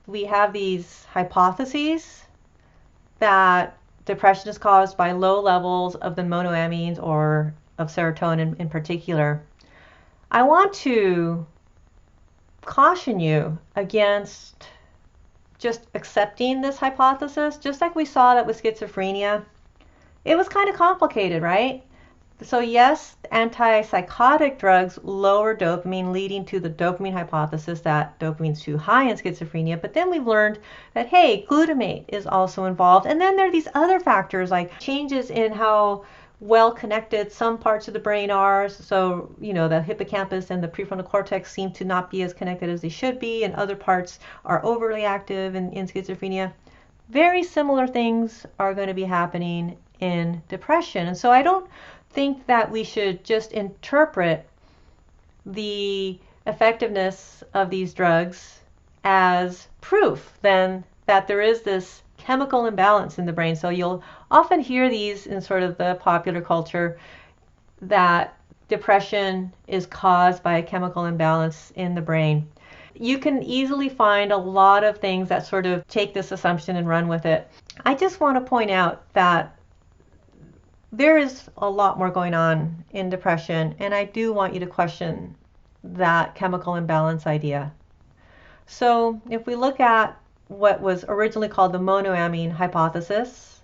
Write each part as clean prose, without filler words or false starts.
we have these hypotheses that depression is caused by low levels of the monoamines or of serotonin in particular. I want to caution you against just accepting this hypothesis, just like we saw that with schizophrenia. It was kind of complicated, right? So yes, antipsychotic drugs lower dopamine, leading to the dopamine hypothesis that dopamine's too high in schizophrenia. But then we've learned that, hey, glutamate is also involved. And then there are these other factors like changes in how well connected some parts of the brain are. So, the hippocampus and the prefrontal cortex seem to not be as connected as they should be, and other parts are overly active in schizophrenia. Very similar things are going to be happening in depression. And so I don't think that we should just interpret the effectiveness of these drugs as proof then that there is this chemical imbalance in the brain. So you'll often hear these in sort of the popular culture, that depression is caused by a chemical imbalance in the brain. You can easily find a lot of things that sort of take this assumption and run with it. I just want to point out that there is a lot more going on in depression, and I do want you to question that chemical imbalance idea. So if we look at what was originally called the monoamine hypothesis,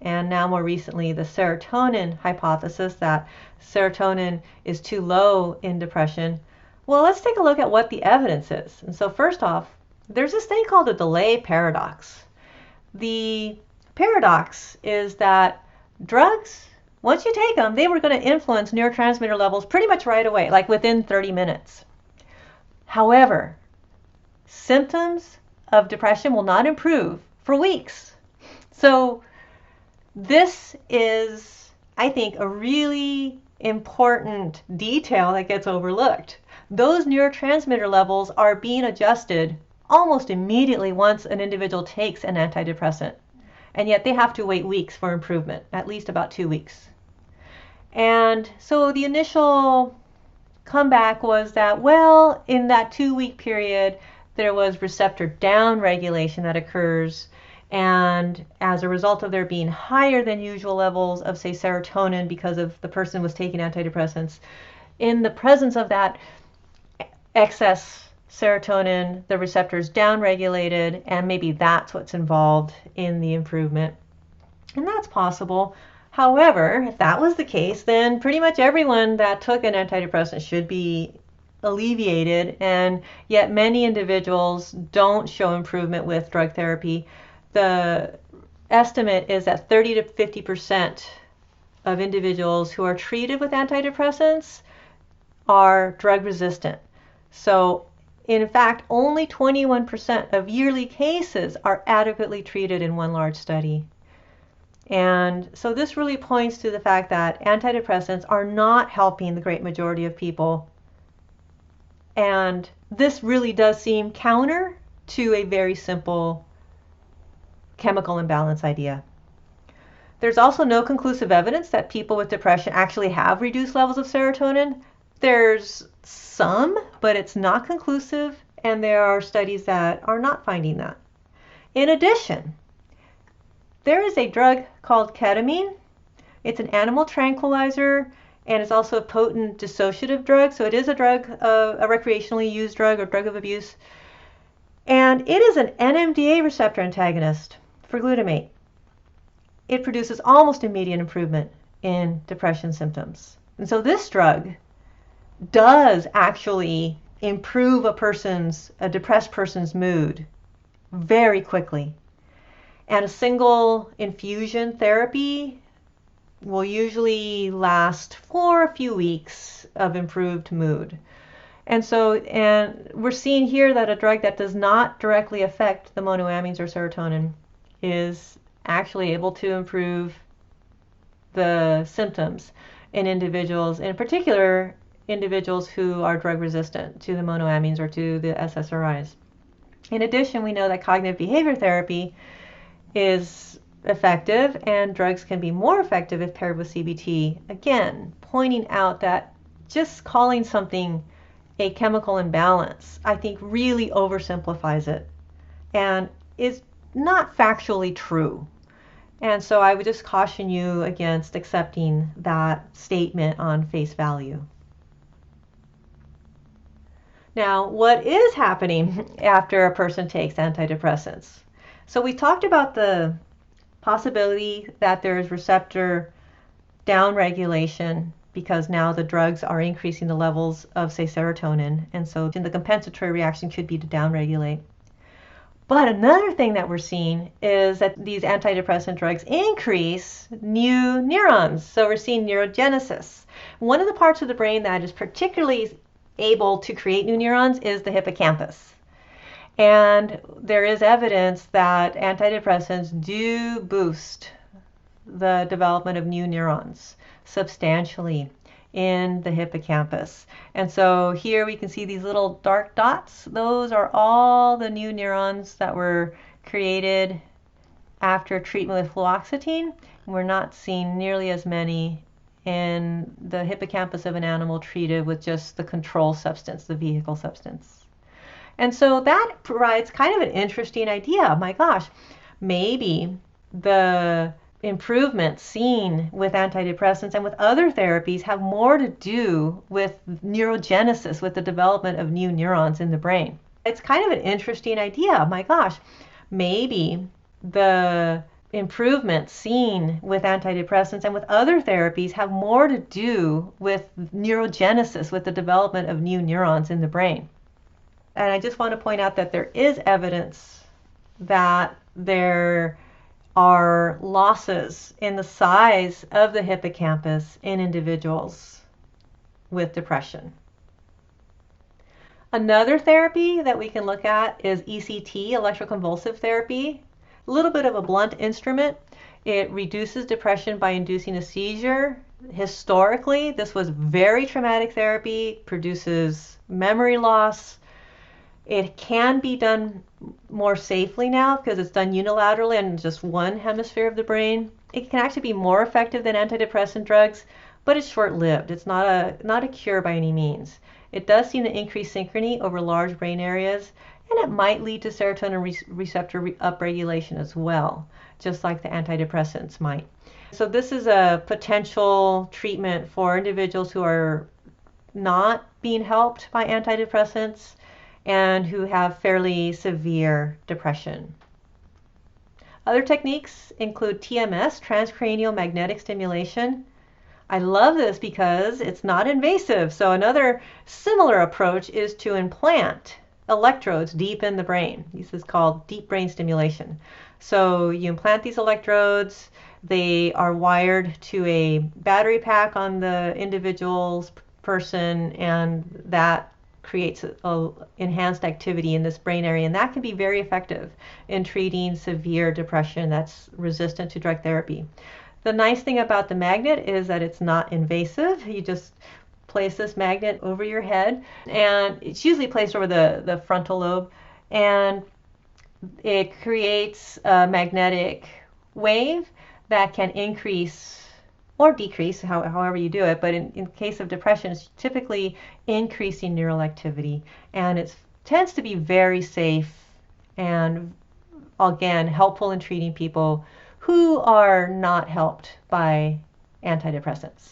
and now more recently the serotonin hypothesis, that serotonin is too low in depression, well, let's take a look at what the evidence is. And so first off, there's this thing called the delay paradox. The paradox is that drugs, once you take them, they were going to influence neurotransmitter levels pretty much right away, like within 30 minutes. However, symptoms of depression will not improve for weeks. So this is, I think, a really important detail that gets overlooked. Those neurotransmitter levels are being adjusted almost immediately once an individual takes an antidepressant. And yet they have to wait weeks for improvement, at least about 2 weeks. And so the initial comeback was that, well, in that 2-week period, there was receptor downregulation that occurs. And as a result of there being higher than usual levels of, say, serotonin because of the person was taking antidepressants, in the presence of that excess serotonin, the receptors downregulated, and maybe that's what's involved in the improvement. And that's possible. However, if that was the case, then pretty much everyone that took an antidepressant should be alleviated, and yet many individuals don't show improvement with drug therapy. The estimate is that 30 to 50% of individuals who are treated with antidepressants are drug resistant. So in fact, only 21% of yearly cases are adequately treated in one large study. And so this really points to the fact that antidepressants are not helping the great majority of people. And this really does seem counter to a very simple chemical imbalance idea. There's also no conclusive evidence that people with depression actually have reduced levels of serotonin. There's some, but it's not conclusive, and there are studies that are not finding that. In addition, there is a drug called ketamine. It's an animal tranquilizer, and it's also a potent dissociative drug. So it is a drug, a recreationally used drug or drug of abuse. And it is an NMDA receptor antagonist for glutamate. It produces almost immediate improvement in depression symptoms. And so this drug does actually improve a depressed person's mood very quickly. And a single infusion therapy will usually last for a few weeks of improved mood. And we're seeing here that a drug that does not directly affect the monoamines or serotonin is actually able to improve the symptoms in individuals, in particular individuals who are drug resistant to the monoamines or to the SSRIs. In addition, we know that cognitive behavior therapy is effective, and drugs can be more effective if paired with CBT. Again, pointing out that just calling something a chemical imbalance, I think, really oversimplifies it. and is not factually true. And so I would just caution you against accepting that statement on face value. Now, what is happening after a person takes antidepressants? So we talked about the possibility that there is receptor downregulation because now the drugs are increasing the levels of, say, serotonin, and so the compensatory reaction could be to downregulate. But another thing that we're seeing is that these antidepressant drugs increase new neurons. So we're seeing neurogenesis. One of the parts of the brain that is particularly able to create new neurons is the hippocampus. And there is evidence that antidepressants do boost the development of new neurons substantially in the hippocampus. And so here we can see these little dark dots. Those are all the new neurons that were created after treatment with fluoxetine. We're not seeing nearly as many in the hippocampus of an animal treated with just the control substance, the vehicle substance. And so that provides kind of an interesting idea. My gosh, maybe the improvements seen with antidepressants and with other therapies have more to do with neurogenesis, with the development of new neurons in the brain. It's kind of an interesting idea. My gosh, maybe the improvements seen with antidepressants and with other therapies have more to do with neurogenesis, with the development of new neurons in the brain. And I just want to point out that there is evidence that there are losses in the size of the hippocampus in individuals with depression. Another therapy that we can look at is ECT, electroconvulsive therapy. A little bit of a blunt instrument. It reduces depression by inducing a seizure. Historically, this was very traumatic therapy, produces memory loss. It can be done more safely now because it's done unilaterally in just one hemisphere of the brain. It can actually be more effective than antidepressant drugs, but it's short-lived. It's not a cure by any means. It does seem to increase synchrony over large brain areas, and it might lead to serotonin receptor upregulation as well, just like the antidepressants might. So this is a potential treatment for individuals who are not being helped by antidepressants and who have fairly severe depression. Other techniques include TMS, transcranial magnetic stimulation. I love this because it's not invasive. So another similar approach is to implant electrodes deep in the brain. This is called deep brain stimulation. So you implant these electrodes. They are wired to a battery pack on the individual's person, and that creates a enhanced activity in this brain area, and that can be very effective in treating severe depression that's resistant to drug therapy. The nice thing about the magnet is that it's not invasive. You just place this magnet over your head, and it's usually placed over the frontal lobe, and it creates a magnetic wave that can increase or decrease, however you do it, but in case of depression, it's typically increasing neural activity, and it tends to be very safe and, again, helpful in treating people who are not helped by antidepressants.